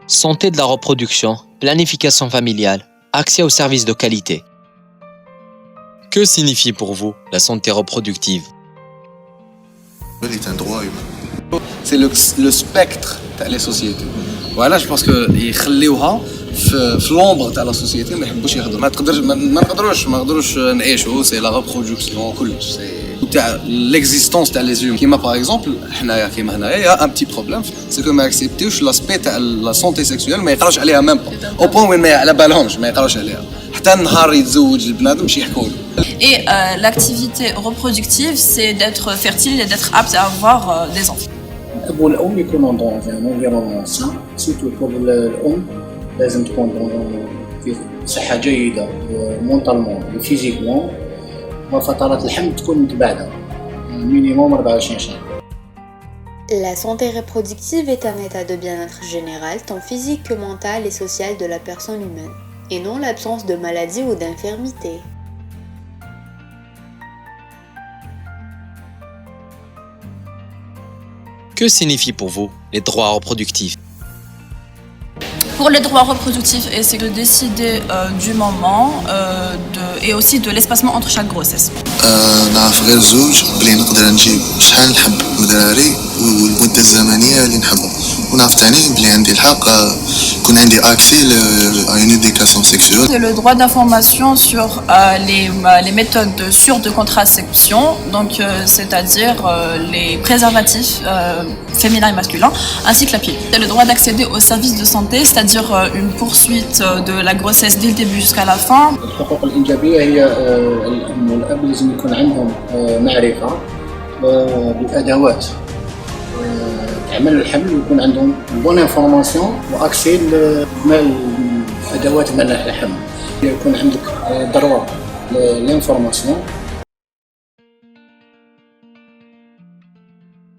Santé de la reproduction, planification familiale, accès aux services de qualité. Que signifie pour vous la santé reproductive? C'est un droit humain. C'est le spectre de la société. Voilà, je pense que يخليوها في l'ombre تاع la société ما يحبوش يهضروا. ما نقدروش نعيشوا سي لا reproduction كلش تاع l'existence تاع les humains. كيما par exemple حنايا كيما هنايا يا un petit problème c'est que ما acceptيوش l'aspect تاع la santé sexuelle ما يقراوش عليها même pas. Au point وين ما على بالهمش ما يقراوش عليها. حتى النهار يتزوج البنادم مش يحكوا له. Et l'activité reproductive, c'est d'être fertile et d'être apte à avoir des enfants. الأب والأم يكونوا dans un environnement sain surtout pour الأم لازم تكون في صحة جيدة مونتالمون وفيزيكمون وفترات الحمل تكون متباعدة مينيموم 24 شهر. La santé reproductive est un état de bien-être général tant physique que mental et social de la personne humaine, et non l'absence de maladie ou d'infirmité. Que signifient pour vous les droits reproductifs? Pour les droits reproductifs, c'est de décider du moment et aussi de l'espacement entre chaque grossesse. نعرف غير زوج بلي نقدر نجيب شحال نحب من دراري والمدة الزمنية اللي نحبهم ونعرف تاني بلي عندي الحق يكون عندي accès à une éducation sexuelle. C'est le droit d'information sur les méthodes sûres de contraception, donc c'est-à-dire les préservatifs féminins et masculins, ainsi que la pilule. C'est le droit d'accéder aux services de santé, c'est-à-dire une poursuite de la grossesse dès le début jusqu'à la fin. الحقوق الإنجابية هي الأم والأب لازم يكون عندهم معرفة بالأدوات عمل الحمل ويكون عندهم بون انفورماسيون واكسي لادوات منع الحمل. يكون عندك ضروره للانفورماسيون.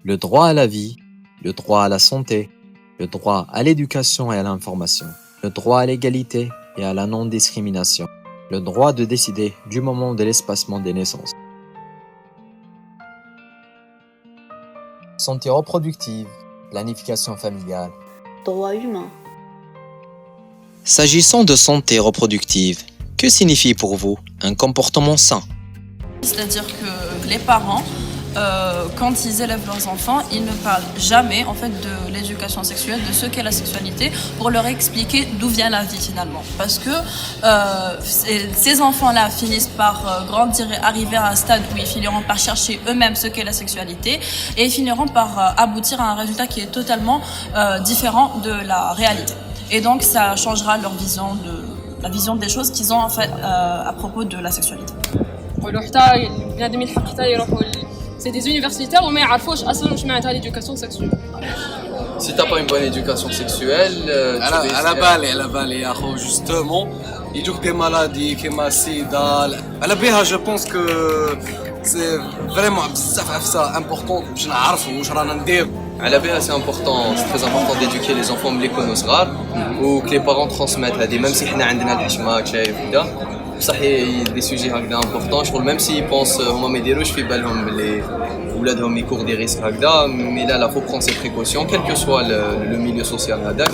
Le droit à la vie, le droit à la santé, le droit à l'éducation et à l'information, le droit à l'égalité et à la non-discrimination, le droit de décider du moment de l'espacement des naissances. Santé reproductive, planification familiale. Droit humain. S'agissant de santé reproductive, que signifie pour vous un comportement sain? C'est-à-dire que les parents, quand ils élèvent leurs enfants, ils ne parlent jamais en fait de l'éducation sexuelle, de ce qu'est la sexualité, pour leur expliquer d'où vient la vie finalement. Parce que ces enfants-là finissent par grandir et arriver à un stade où ils finiront par chercher eux-mêmes ce qu'est la sexualité et ils finiront par aboutir à un résultat qui est totalement différent de la réalité. Et donc ça changera leur la vision des choses qu'ils ont en fait à propos de la sexualité. C'est des universitaires وما يعرفوش اصلا واش معناتها l'éducation sexuelle. Si t'as pas une bonne éducation sexuelle, على بالي يا خو justement يجوك des maladies كيما السيدا على بها je pense que c'est vraiment بزاف عفسه important باش نعرفوا واش رانا ندير. على بها c'est important, c'est très important d'éduquer les enfants ملي يكونوا صغار و que les parents transmettent هذه même si حنا عندنا الحشمه شايف هكذا بصح دي سوجي هكذا امبورطون شغل ميم سي يبونس هما ما يديروش في بالهم بلي ولادهم يكور دي ريسك هكذا مي لا فو برون سي بريكوسيون كيل كو سوا لو ميليو سوسيال هذاك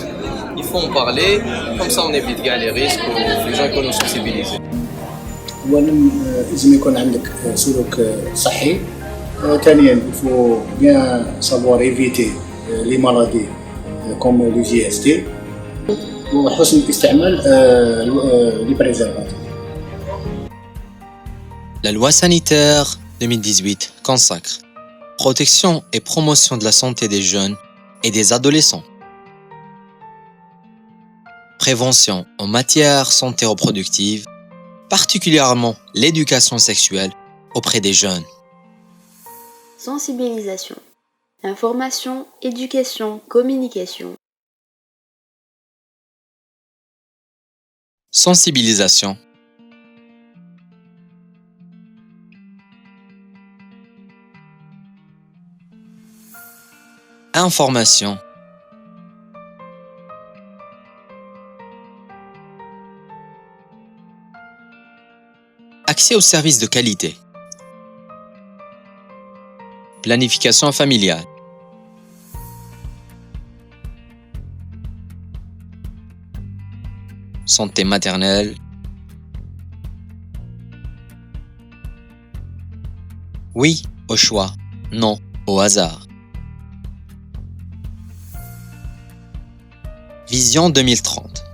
il faut en parler comme ça on évite كاع لي ريسك و les gens يكونوا sensibilisés. اولا لازم يكون عندك سلوك صحي. ثانيا il faut bien savoir éviter les maladies comme le GST وحسن استعمال les préservatifs. La loi sanitaire 2018 consacre protection et promotion de la santé des jeunes et des adolescents. Prévention en matière santé reproductive, particulièrement l'éducation sexuelle auprès des jeunes. Sensibilisation. Information, éducation, communication. Sensibilisation. Information. Accès aux services de qualité. Planification familiale. santé maternelle. Oui au choix, non au hasard. Vision 2030.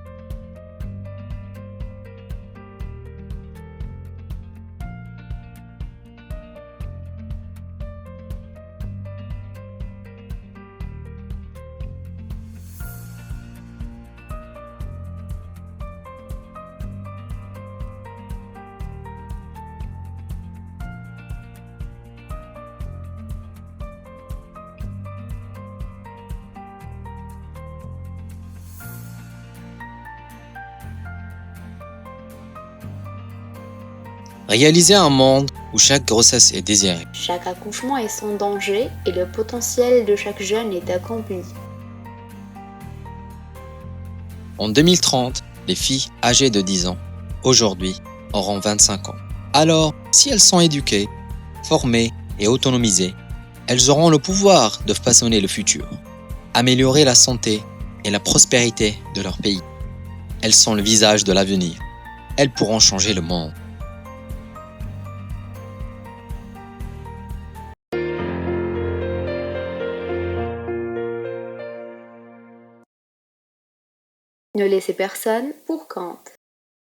Réaliser un monde où chaque grossesse est désirée. Chaque accouchement est sans danger et le potentiel de chaque jeune est accompli. En 2030, les filles âgées de 10 ans, aujourd'hui, auront 25 ans. Alors, si elles sont éduquées, formées et autonomisées, elles auront le pouvoir de façonner le futur, améliorer la santé et la prospérité de leur pays. Elles sont le visage de l'avenir. Elles pourront changer le monde. Ne laissez personne pour compte.